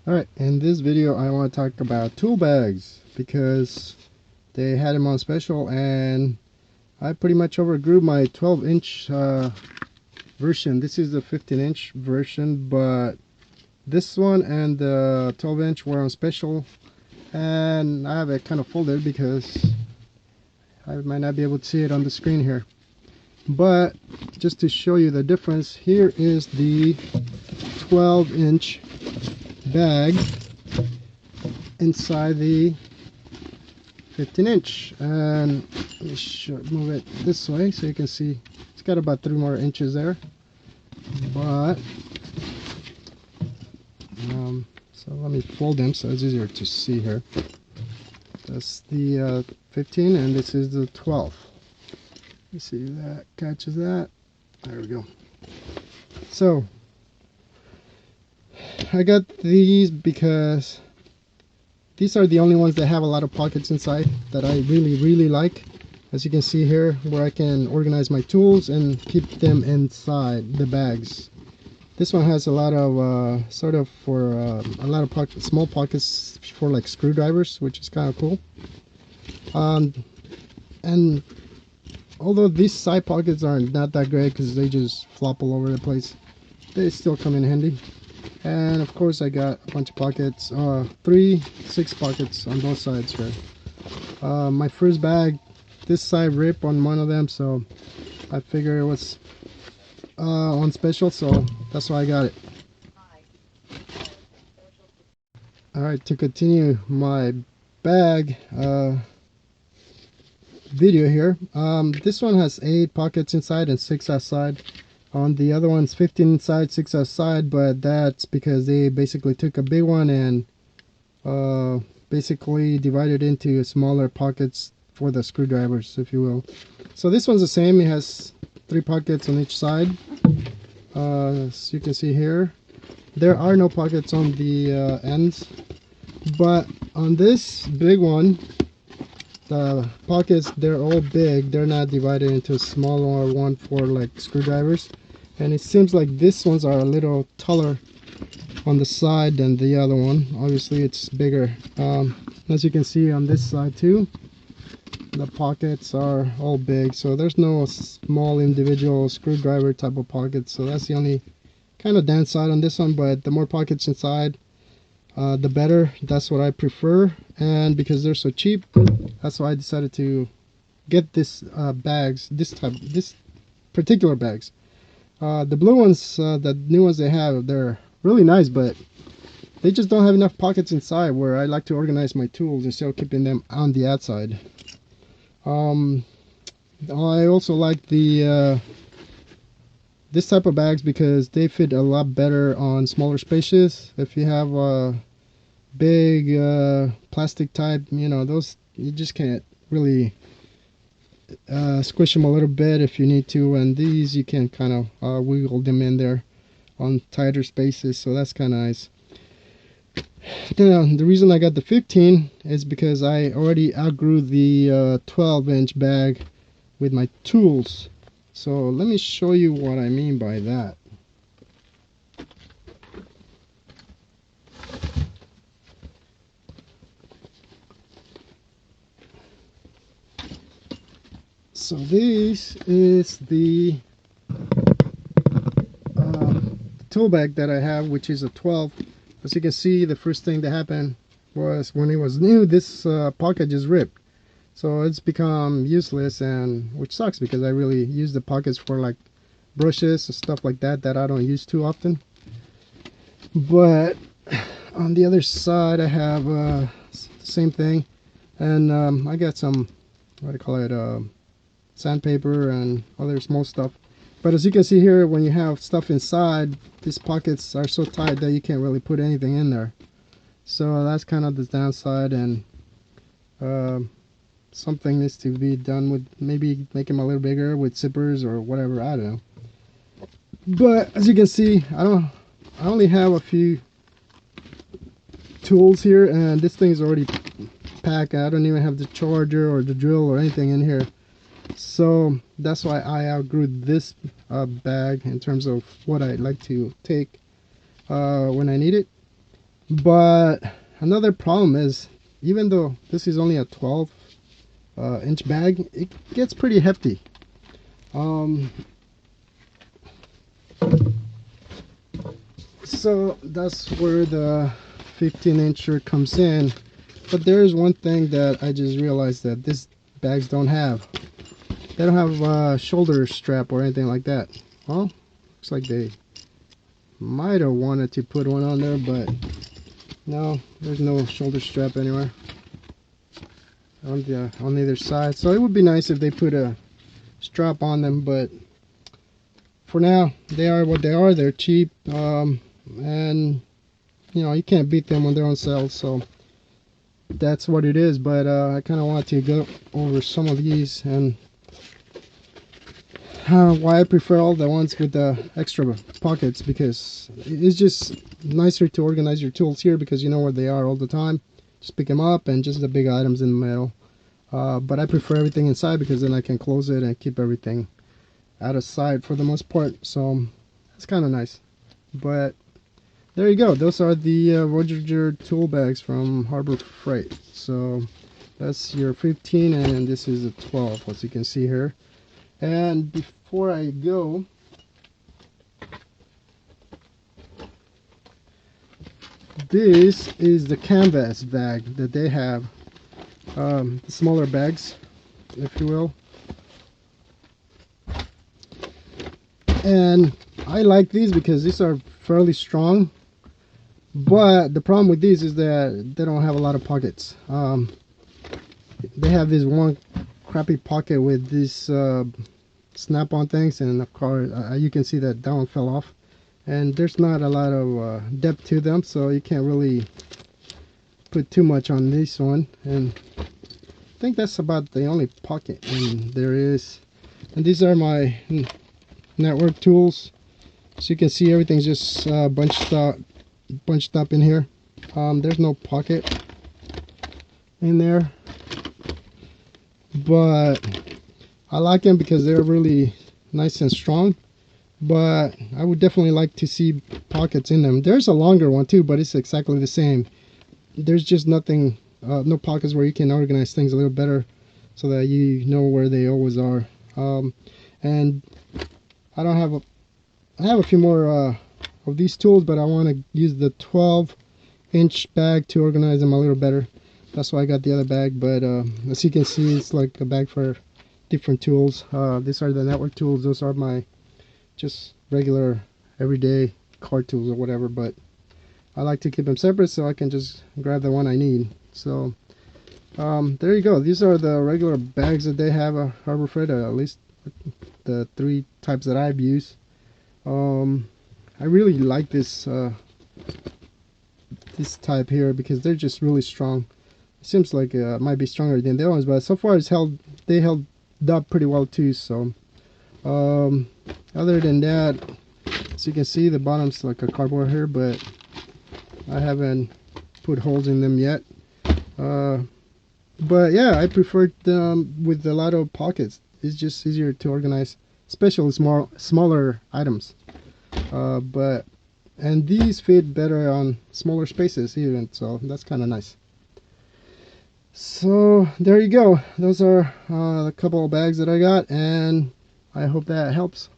Alright, in this video I want to talk about tool bags because they had them on special and I pretty much overgrew my 12-inch version. This is the 15-inch version, but this one and the 12-inch were on special, and I have it kind of folded because I might not be able to see it on the screen here. But just to show you the difference, here is the 12-inch bag inside the 15-inch, and let me move it this way so you can see it's got about 3 more inches there. But so let me fold them so it's easier to see here. That's the 15 and this is the 12. You see that catches that. There we go. So I got these because these are the only ones that have a lot of pockets inside that I really like. As you can see here, where I can organize my tools and keep them inside the bags. This one has a lot of sort of for a lot of pockets, small pockets for like screwdrivers, which is kind of cool. And although these side pockets are not that great because they just flop all over the place, they still come in handy. And of course I got a bunch of pockets, 6 pockets on both sides here. My first bag, this side ripped on one of them, so I figured it was on special, so that's why I got it. Alright, to continue my bag video here, this one has 8 pockets inside and 6 outside. On the other one's 15 inside, 6 outside, but that's because they basically took a big one and basically divided into smaller pockets for the screwdrivers, if you will. So this one's the same. It has 3 pockets on each side. As you can see here, there are no pockets on the ends, but on this big one, the pockets, they're all big. They're not divided into a smaller one for like screwdrivers, and it seems like this ones are a little taller on the side than the other one. Obviously it's bigger. As you can see on this side too, the pockets are all big, so there's no small individual screwdriver type of pockets, so that's the only kind of downside on this one. But the more pockets inside, the better. That's what I prefer, and because they're so cheap, that's why I decided to get this this particular bags. The blue ones, the new ones they have, they're really nice, but they just don't have enough pockets inside where I like to organize my tools instead of keeping them on the outside. I also like the this type of bags because they fit a lot better on smaller spaces. If you have a big plastic type, you know, those you just can't really squish them a little bit if you need to, and these you can kind of wiggle them in there on tighter spaces, so that's kind of nice. Now, the reason I got the 15 is because I already outgrew the 12-inch bag with my tools. So let me show you what I mean by that. So this is the tool bag that I have, which is a 12. As you can see, the first thing that happened was when it was new, this pocket just ripped. So it's become useless, and which sucks because I really use the pockets for like brushes and stuff like that I don't use too often. But on the other side I have the same thing, and I got some, what do you call it, sandpaper and other small stuff. But as you can see here, when you have stuff inside, these pockets are so tight that you can't really put anything in there. So that's kind of the downside, and something needs to be done with maybe make them a little bigger with zippers or whatever, I don't know. But as you can see, I only have a few tools here, and this thing is already packed. I don't even have the charger or the drill or anything in here. So that's why I outgrew this bag in terms of what I like to take when I need it. But another problem is, even though this is only a 12 inch bag, it gets pretty hefty. So that's where the 15 incher comes in. But there is one thing that I just realized that these bags don't have. They don't have a shoulder strap or anything like that. Well, looks like they might have wanted to put one on there, but no, there's no shoulder strap anywhere on either side. So it would be nice if they put a strap on them, but for now they are what they are. They're cheap, and you know, you can't beat them when they're on sale. So that's what it is. But I kind of want to go over some of these and why I prefer all the ones with the extra pockets, because it's just nicer to organize your tools here because you know where they are all the time. Just pick them up and just the big items in the middle. But I prefer everything inside because then I can close it and keep everything out of sight for the most part. So it's kind of nice. But there you go. Those are the Voyager tool bags from Harbor Freight. So that's your 15 and this is a 12, as you can see here. And before I go, this is the canvas bag that they have, the smaller bags, if you will. And I like these because these are fairly strong, but the problem with these is that they don't have a lot of pockets. They have this one crappy pocket with these snap-on things, and of course you can see that one fell off, and there's not a lot of depth to them, so you can't really put too much on this one. And I think that's about the only pocket there is. And these are my network tools, so you can see everything's just bunched up in here. There's no pocket in there, but I like them because they're really nice and strong. But I would definitely like to see pockets in them. There's a longer one too, but it's exactly the same. There's just nothing, no pockets where you can organize things a little better so that you know where they always are. And I don't have I have a few more of these tools, but I want to use the 12-inch bag to organize them a little better. That's why I got the other bag. But as you can see, it's like a bag for different tools. These are the network tools. Those are my just regular everyday car tools or whatever, but I like to keep them separate so I can just grab the one I need. So there you go. These are the regular bags that they have at Harbor Freight, at least the 3 types that I've used. I really like this this type here because they're just really strong. It seems like it might be stronger than the other ones, but so far they held up pretty well too. So other than that, as you can see, the bottom's like a cardboard here, but I haven't put holes in them yet. But yeah, I prefer them with a lot of pockets. It's just easier to organize, especially smaller items. And these fit better on smaller spaces even, so that's kind of nice. So there you go. Those are a couple of bags that I got, and I hope that helps.